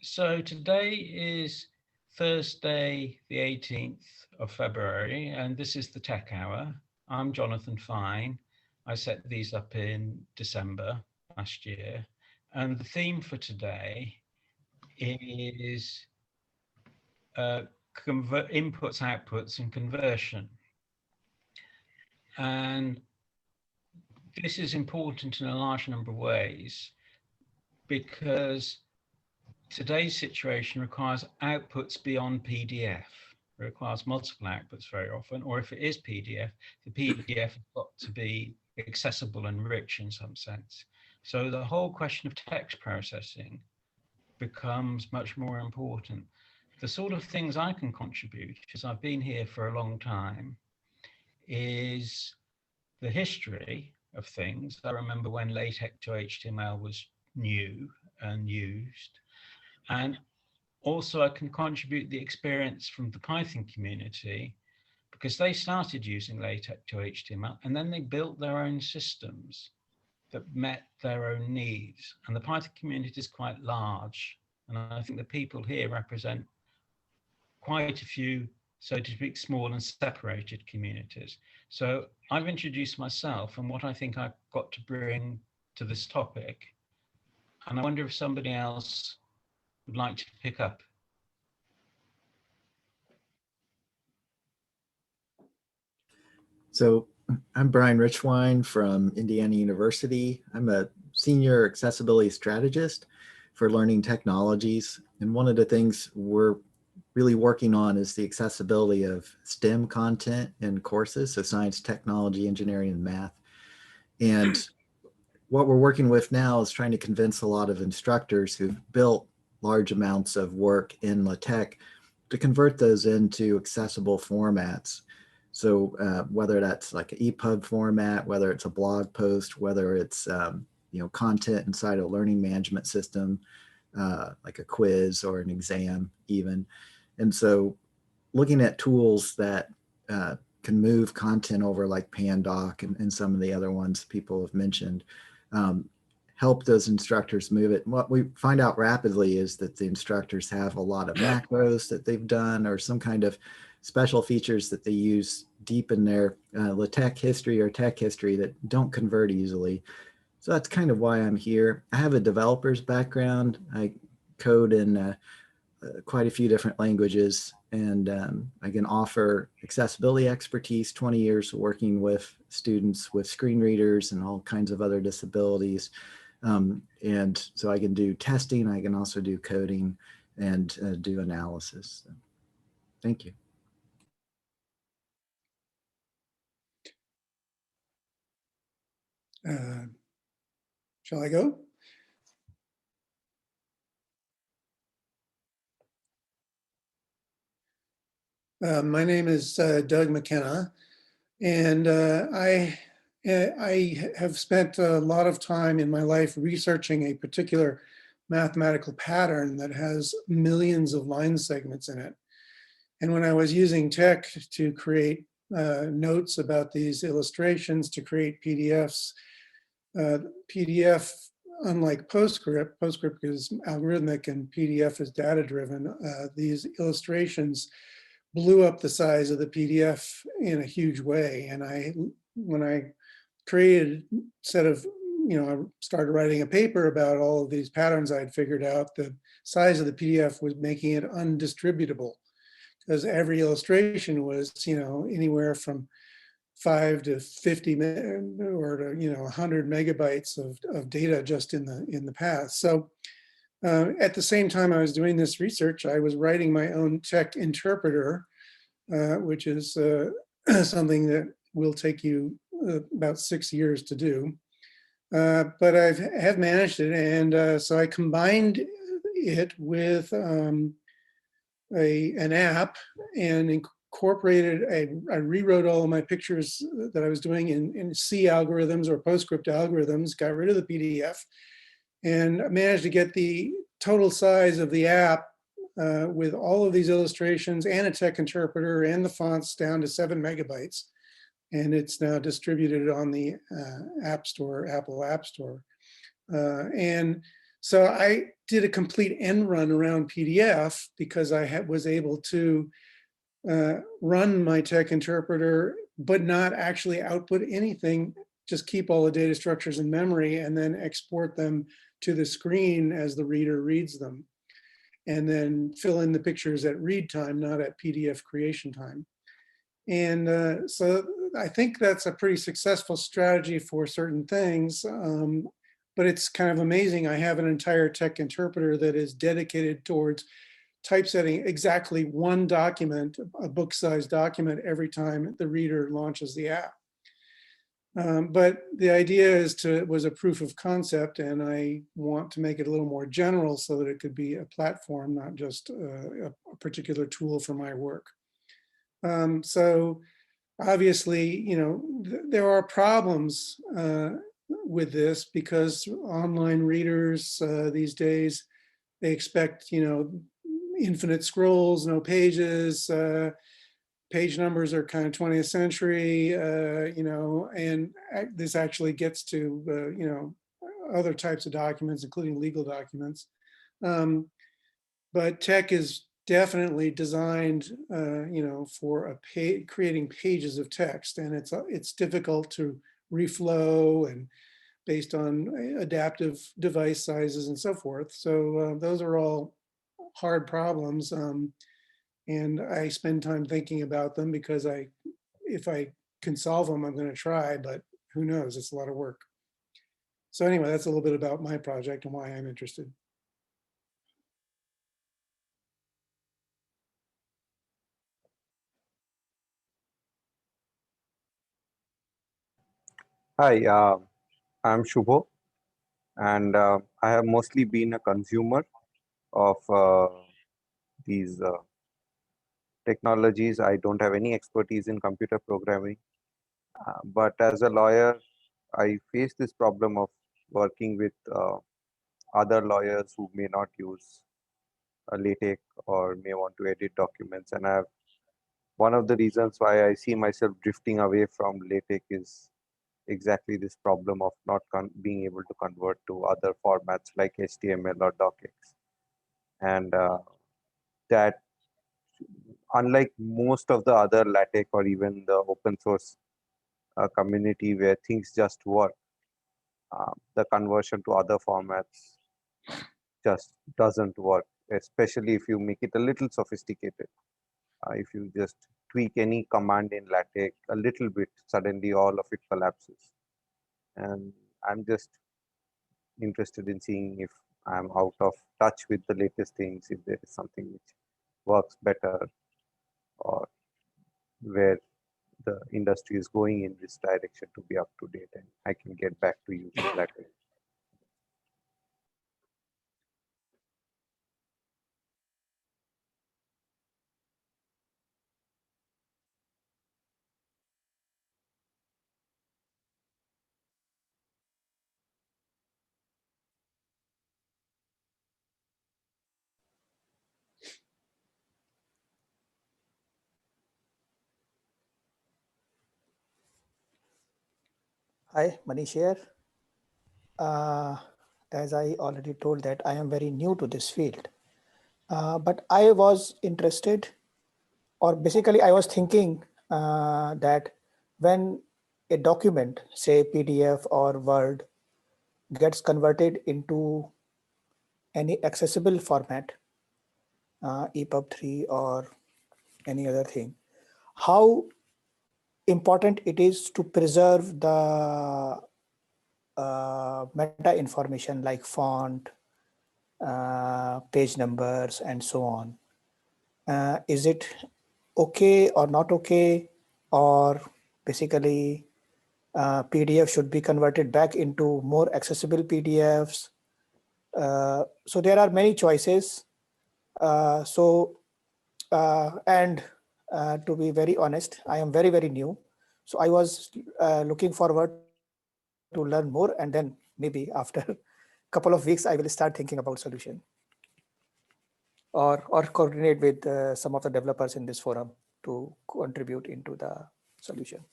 So today is Thursday, the 18th of February, and this is the Tech Hour. I'm Jonathan Fine. I set these up in December last year. And the theme for today is inputs, outputs, and conversion. And this is important in a large number of ways because today's situation requires outputs beyond PDF. It requires multiple outputs very often, or if it is PDF, the PDF has got to be accessible and rich in some sense. So the whole question of text processing becomes much more important. The sort of things I can contribute, because I've been here for a long time, is the history of things. I remember when LaTeX to HTML was new and used. And also, I can contribute the experience from the Python community because they started using LaTeX to HTML and then they built their own systems that met their own needs. And the Python community is quite large. And I think the people here represent quite a few, so to speak, small and separated communities. So I've introduced myself and what I think I've got to bring to this topic. And I wonder if somebody else would like to pick up. So I'm Brian Richwine from Indiana University. I'm a senior accessibility strategist for learning technologies. And one of the things we're really working on is the accessibility of STEM content in courses, so science, technology, engineering, and math. And what we're working with now is trying to convince a lot of instructors who've built large amounts of work in LaTeX to convert those into accessible formats. So whether that's like an EPUB format, whether it's a blog post, whether it's content inside a learning management system, like a quiz or an exam even. And so looking at tools that can move content over like Pandoc and some of the other ones people have mentioned, help those instructors move it. What we find out rapidly is that the instructors have a lot of macros that they've done or some kind of special features that they use deep in their LaTeX history or tech history that don't convert easily. So that's kind of why I'm here. I have a developer's background. I code in quite a few different languages, and I can offer accessibility expertise, 20 years working with students with screen readers and all kinds of other disabilities. And so I can do testing, I can also do coding and do analysis. So, thank you. Shall I go? My name is Doug McKenna, and I have spent a lot of time in my life researching a particular mathematical pattern that has millions of line segments in it. And when I was using TeX to create notes about these illustrations, to create PDFs, PDF, unlike PostScript is algorithmic and PDF is data-driven, these illustrations blew up the size of the PDF in a huge way. And when I created a set of, I started writing a paper about all of these patterns I'd figured out, the size of the PDF was making it undistributable because every illustration was, anywhere from 5 to 50 or to 100 megabytes of data just in the past. So at the same time I was doing this research, I was writing my own TeX interpreter, which is something that will take you about 6 years to do. But I have managed it, and so I combined it with an app and incorporated, I rewrote all of my pictures that I was doing in C algorithms or PostScript algorithms, got rid of the PDF, and managed to get the total size of the app with all of these illustrations and a TeX interpreter and the fonts down to 7 megabytes. And it's now distributed on the App Store, Apple App Store. And So I did a complete end run around PDF because I was able to run my TeX interpreter, but not actually output anything, just keep all the data structures in memory and then export them to the screen as the reader reads them. And then fill in the pictures at read time, not at PDF creation time. And so I think that's a pretty successful strategy for certain things. But it's kind of amazing. I have an entire TeX interpreter that is dedicated towards typesetting exactly one document, a book-sized document, every time the reader launches the app. But the idea was a proof of concept, and I want to make it a little more general so that it could be a platform, not just a particular tool for my work. So obviously, there are problems with this because online readers these days, they expect, infinite scrolls, no pages, page numbers are kind of 20th century, and this actually gets to, other types of documents, including legal documents. But TeX is definitely designed, for creating pages of text, and it's difficult to reflow and based on adaptive device sizes and so forth. So those are all hard problems, and I spend time thinking about them because if I can solve them, I'm going to try, but who knows? It's a lot of work. So anyway, that's a little bit about my project and why I'm interested. Hi, I'm Shubho, and I have mostly been a consumer of these technologies. I don't have any expertise in computer programming, but as a lawyer, I face this problem of working with other lawyers who may not use a LaTeX or may want to edit documents. And one of the reasons why I see myself drifting away from LaTeX is exactly this problem of not being able to convert to other formats like HTML or docx. And that, unlike most of the other LaTeX or even the open source community where things just work, the conversion to other formats just doesn't work, especially if you make it a little sophisticated. If you just tweak any command in LaTeX a little bit, suddenly all of it collapses. And I'm just interested in seeing if I'm out of touch with the latest things, if there is something which works better, or where the industry is going in this direction to be up to date, and I can get back to using LaTeX. Hi, Manish here. As I already told that I am very new to this field, but I was interested, or basically I was thinking that when a document, say PDF or Word, gets converted into any accessible format, EPUB 3 or any other thing, how important it is to preserve the meta information like font, page numbers, and so on. Is it okay or not okay? Or basically PDF should be converted back into more accessible PDFs. So there are many choices. And to be very honest, I am very, very new. So I was looking forward to learn more, and then maybe after a couple of weeks, I will start thinking about solution, or coordinate with some of the developers in this forum to contribute into the solution.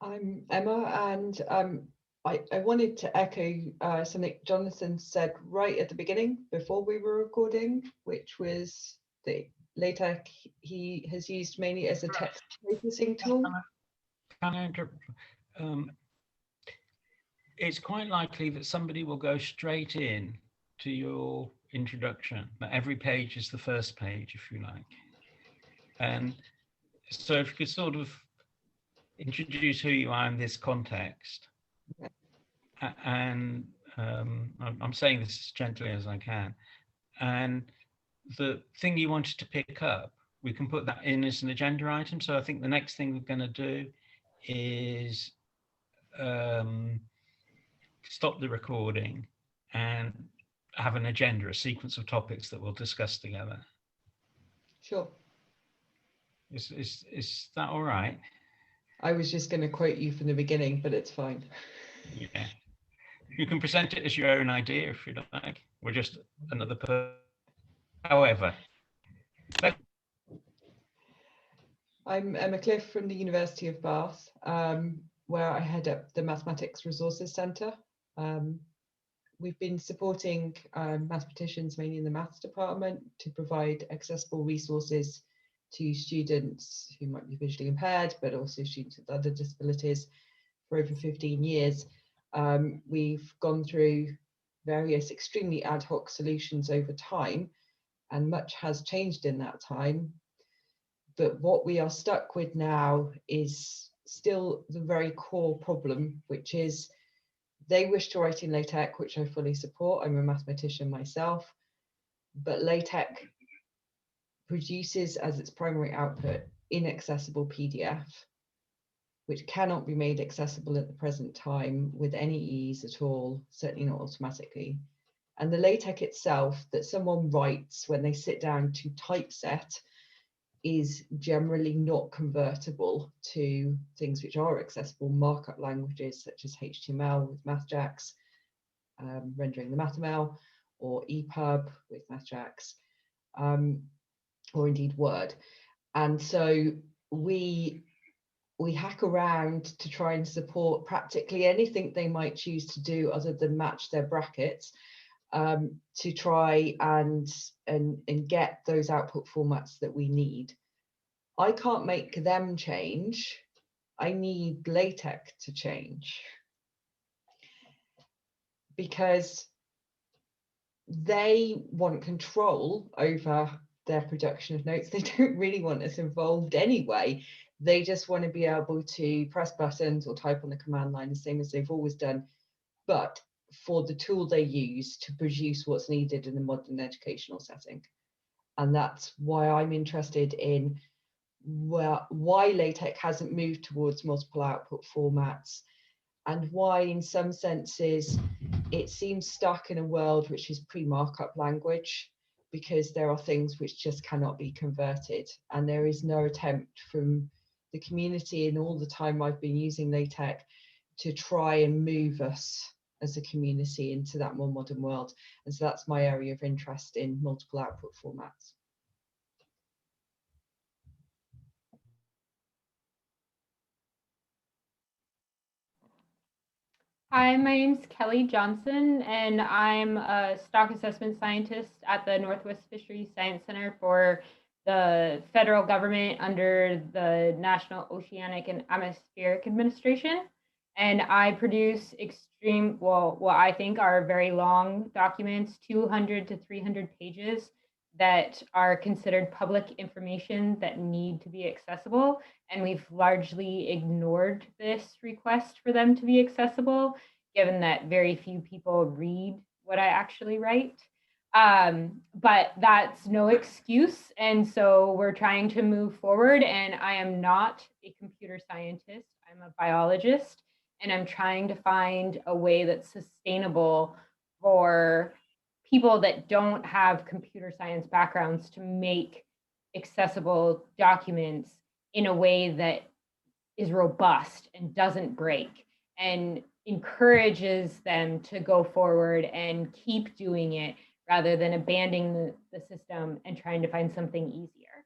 I'm Emma, and I wanted to echo something Jonathan said right at the beginning before we were recording, which was that LaTeX he has used mainly as a text processing tool. Can I interrupt? It's quite likely that somebody will go straight in to your introduction, but every page is the first page, if you like. And so if you could sort of introduce who you are in this context, and I'm saying this as gently as I can, and the thing you wanted to pick up, we can put that in as an agenda item. So I think the next thing we're going to do is stop the recording and have an agenda, a sequence of topics that we'll discuss together. Sure. Is that all right? I was just going to quote you from the beginning, but it's fine. Yeah. You can present it as your own idea if you like. We're just another person. However. I'm Emma Cliff from the University of Bath, where I head up the Mathematics Resources Centre. We've been supporting mathematicians, mainly in the maths department, to provide accessible resources to students who might be visually impaired, but also students with other disabilities for over 15 years. We've gone through various extremely ad hoc solutions over time, and much has changed in that time. But what we are stuck with now is still the very core problem, which is they wish to write in LaTeX, which I fully support. I'm a mathematician myself, but LaTeX produces as its primary output inaccessible PDF, which cannot be made accessible at the present time with any ease at all, certainly not automatically. And the LaTeX itself that someone writes when they sit down to typeset is generally not convertible to things which are accessible markup languages such as HTML with MathJax, rendering the MathML, or EPUB with MathJax, or indeed Word. And so we hack around to try and support practically anything they might choose to do other than match their brackets, to try and get those output formats that we need. I can't make them change. I need LaTeX to change, because they want control over their production of notes. They don't really want us involved anyway. They just want to be able to press buttons or type on the command line the same as they've always done, but for the tool they use to produce what's needed in a modern educational setting. And that's why I'm interested in why LaTeX hasn't moved towards multiple output formats, and why in some senses it seems stuck in a world which is pre-markup language, because there are things which just cannot be converted, and there is no attempt from the community in all the time I've been using LaTeX to try and move us as a community into that more modern world. And so that's my area of interest in multiple output formats. Hi, my name's Kelly Johnson, and I'm a stock assessment scientist at the Northwest Fisheries Science Center for the federal government under the National Oceanic and Atmospheric Administration. And I produce what I think are very long documents, 200 to 300 pages, that are considered public information that need to be accessible. And we've largely ignored this request for them to be accessible, given that very few people read what I actually write. But that's no excuse. And so we're trying to move forward. And I am not a computer scientist, I'm a biologist. And I'm trying to find a way that's sustainable for people that don't have computer science backgrounds to make accessible documents in a way that is robust and doesn't break and encourages them to go forward and keep doing it rather than abandoning the system and trying to find something easier.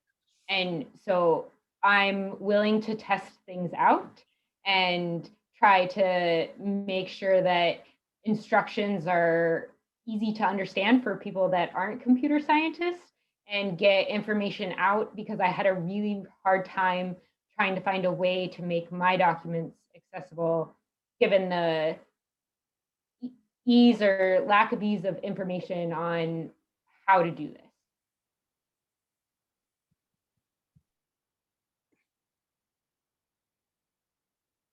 And so I'm willing to test things out. and try to make sure that instructions are easy to understand for people that aren't computer scientists and get information out, because I had a really hard time trying to find a way to make my documents accessible given the ease or lack of ease of information on how to do this.